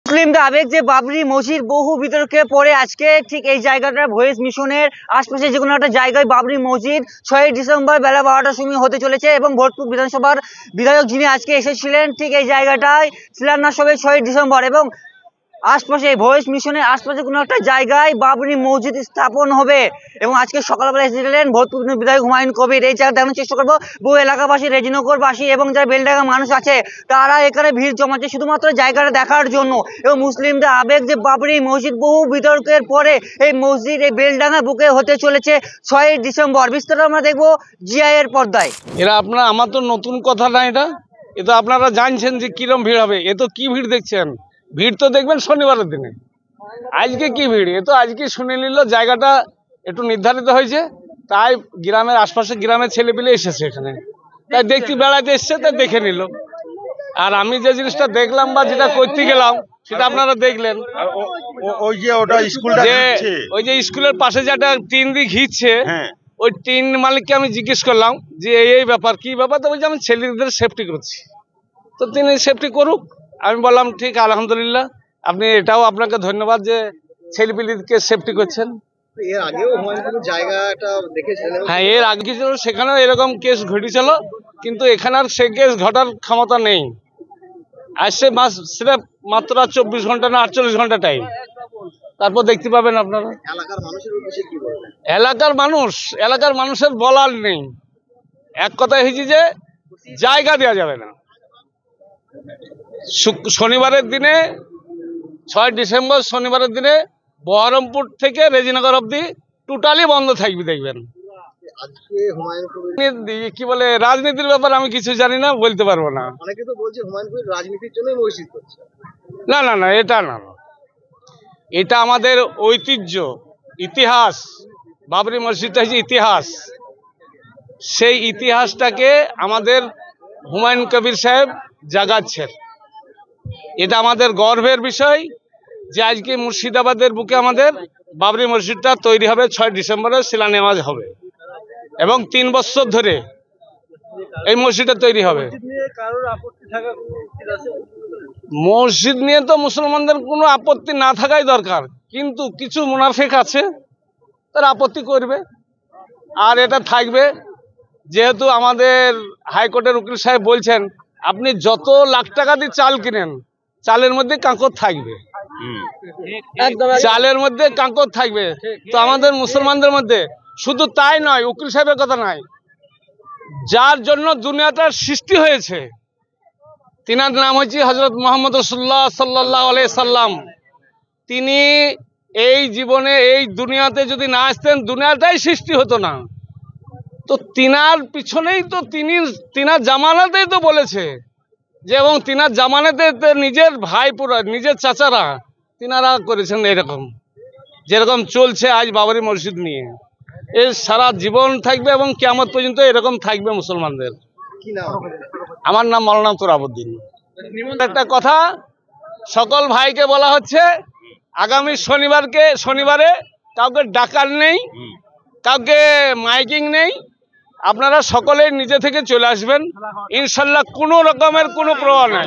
মুসলিমদের আবেগ যে বাবরি মসজিদ বহু বিতর্কে পড়ে আজকে ঠিক এই জায়গাটা ভয়েস মিশনের আশপাশে যে কোনো একটা জায়গায় বাবরি মসজিদ 6 ডিসেম্বর বেলা 12টার সময় হতে চলেছে এবং ভোটপুর বিধানসভার বিধায়ক যিনি আজকে এসেছিলেন ঠিক এই জায়গাটায় শিলান্যাস হবে 6 ডিসেম্বর এবং আশপাশে ভয়েস মিশনের আশপাশে কোনো একটা জায়গায় বাবরি মসজিদ স্থাপন হবে এবং আজকে সকালবেলা এসেছিলেন ভোটপুর বিধায়ক হুমায়ুন কবির। এই জায়গা দেখানোর চেষ্টা করবো বহু এলাকাবাসী রেজিনগরবাসী এবং যারা বেলডাঙ্গা মানুষ আছে তারা এখানে ভিড় জমাচ্ছে শুধুমাত্র জায়গাটা দেখার জন্য এবং মুসলিমদের আবেগ যে বাবরি মসজিদ বহু বিতর্কের পরে এই মসজিদ এই বেলডাঙ্গা বুকে হতে চলেছে 6 ডিসেম্বর। বিস্তারিত আমরা দেখবো জিআই এর পর্দায়। এরা আপনারা আমার তো নতুন কথা না, এ তো আপনারা জানছেন যে কিরম ভিড় হবে। এ তো কি ভিড় দেখছেন, ভিড় তো দেখবেন শনিবারের দিনে। আজকে কি ভিড়, এ তো আজকে শুনে নিল জায়গাটা একটু নির্ধারিত হয়েছে, তাই গ্রামের আশপাশে গ্রামের ছেলেপিলে এসেছে এখানে, তাই দেখতে বেড়াতে এসছে, তাই দেখে নিল। আর আমি যে জিনিসটা দেখলাম বা যেটা করতে গেলাম সেটা আপনারা দেখলেন। ওই যে স্কুলের পাশে যেটা টিন দিয়ে ঘিরছে, ওই টিন মালিককে আমি জিজ্ঞেস করলাম যে এই ব্যাপার কি ব্যাপার, তো বলছি আমি ছেলেদের সেফটি করছি, তো তিনি সেফটি করুক। আমি বললাম ঠিক, আলহামদুলিল্লাহ, আপনি এটাও আপনাকে ধন্যবাদ যে ছেলেপিলিকে সেফটি করছেন। হ্যাঁ, এর আগে ছিল সেখানেও এরকম কেস ঘটেছিল, কিন্তু এখানে আর সে কেস ঘটার ক্ষমতা নেই। আসছে সির্ফ মাত্র 24 ঘন্টা না 48 ঘন্টা টাইম, তারপর দেখতে পাবেন আপনারা। এলাকার মানুষের বলার নেই, এক কথায় হয়েছে যে জায়গা দেওয়া যাবে না। শনিবারের দিনে 6 ডিসেম্বর শনিবারের দিনে বহরমপুর থেকে রেজিনগর অব্দি টোটালি বন্ধ থাকবে। দেখবেন কি বলে রাজনীতির ব্যাপার আমি কিছু জানি না, বলতে পারবো না। অনেকে তো বলছে হুমায়ুন কবির রাজনীতির জন্যই মসজিদ করছে। না না না, এটা না, এটা আমাদের ঐতিহ্য, ইতিহাস। বাবরি মসজিদটা হচ্ছে ইতিহাস, সেই ইতিহাসটাকে আমাদের হুমায়ুন কবির সাহেব জাগাচ্ছেন। এটা আমাদের গর্বের বিষয় যে আজকে মুর্শিদাবাদের বুকে আমাদের বাবরি মসজিদটা তৈরি হবে, 6 ডিসেম্বরে শিলান্যাস হবে এবং 3 বছর ধরে এই মসজিদটা তৈরি হবে। মসজিদ নিয়ে তো মুসলমানদের কোনো আপত্তি না থাকাই দরকার, কিন্তু কিছু মুনাফিক আছে তারা আপত্তি করবে, আর এটা থাকবে। যেহেতু আমাদের হাইকোর্টের উকিল সাহেব বলছেন আপনি যত লাখ টাকা দিয়ে চাল কিনেন, চালের মধ্যে কাঁকর থাকবে, চালের মধ্যে কাঁকর থাকবে। তো আমাদের মুসলমানদের মধ্যে শুধু তাই নয়, উকিল সাহেবের কথা নয়, যার জন্য দুনিয়াটার সৃষ্টি হয়েছে তিনার নাম হচ্ছে হযরত মুহাম্মদ রাসূলুল্লাহ সাল্লাল্লাহু আলাইহি সাল্লাম। তিনি এই জীবনে এই দুনিয়াতে যদি না আসতেন দুনিয়াটাই সৃষ্টি হতো না। তো তিনার পিছনেই তো তিনার জামানাতেই তো বলেছে যে, এবং তিনার জামানাতে নিজের ভাইপুরা নিজের চাচারা তিনারা করেছেন এরকম, যেরকম চলছে আজ বাবরি মসজিদ নিয়ে। এর সারা জীবন থাকবে এবং কিয়ামত পর্যন্ত এরকম থাকবে মুসলমানদের। আমার নাম মাওলানা তুরাবউদ্দিন। একটা কথা সকল ভাইকে বলা হচ্ছে, আগামী শনিবারে কাউকে ডাকার নেই, কাউকে মাইকিং নেই, আপনারা সকলে নিজে থেকে চলে আসবেন, ইনশাল্লাহ কোনো রকমের কোনো প্রভাব নাই।